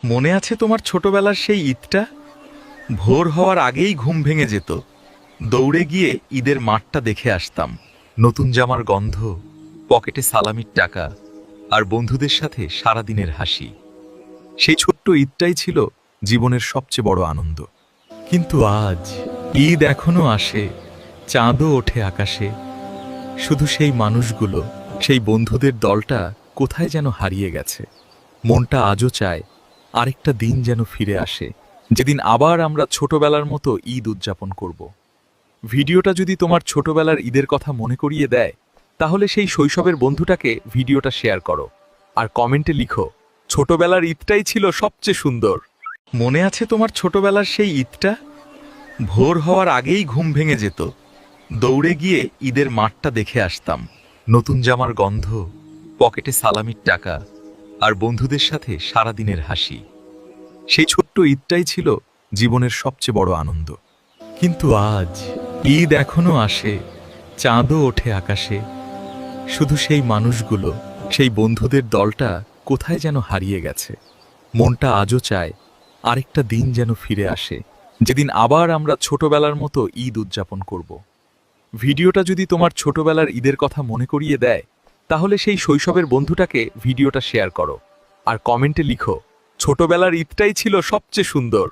মনে আছে তোমার ছোটবেলার সেই ঈদটা? ভোর হওয়ার আগেই ঘুম ভেঙে যেত। দৌড়ে গিয়ে ঈদের মাঠটা দেখে আসতাম। নতুন জামার গন্ধ, পকেটে সালামির টাকা, আর বন্ধুদের সাথে সারাদিনের হাসি। সেই ছোট্ট ঈদটাই ছিল জীবনের সবচেয়ে বড় আনন্দ। কিন্তু আজ ঈদ এখনো আসে, চাঁদও ওঠে আকাশে, শুধু সেই মানুষগুলো, সেই বন্ধুদের দলটা কোথায় যেন হারিয়ে গেছে। মনটা আজও চায় আরেকটা দিন যেন ফিরে আসে, যেদিন আবার আমরা ছোটবেলার মতো ঈদ উদযাপন করব। ভিডিওটা যদি তোমার ছোটবেলার ঈদের কথা মনে করিয়ে দেয়, তাহলে সেই শৈশবের বন্ধুটাকে ভিডিওটা শেয়ার করো আর কমেন্টে লিখো, ছোটবেলার ঈদটাই ছিল সবচেয়ে সুন্দর। মনে আছে তোমার ছোটবেলার সেই ঈদটা? ভোর হওয়ার আগেই ঘুম ভেঙে যেত। দৌড়ে গিয়ে ঈদের মাঠটা দেখে আসতাম। নতুন জামার গন্ধ, পকেটে সালামির টাকা, আর বন্ধুদের সাথে সারাদিনের হাসি। সেই ছোট্ট ঈদটাই ছিল জীবনের সবচেয়ে বড় আনন্দ। কিন্তু আজ ঈদ এখনো আসে, চাঁদও ওঠে আকাশে, শুধু সেই মানুষগুলো, সেই বন্ধুদের দলটা কোথায় যেন হারিয়ে গেছে। মনটা আজও চায় আরেকটা দিন যেন ফিরে আসে, যেদিন আবার আমরা ছোটবেলার মতো ঈদ উদযাপন করব। ভিডিওটা যদি তোমার ছোটবেলার ঈদের কথা মনে করিয়ে দেয়, তাহলে সেই শৈশবের বন্ধুটাকে ভিডিওটা শেয়ার করো আর কমেন্টে লিখো, ছোটবেলার ঈদটাই ছিল সবচেয়ে সুন্দর।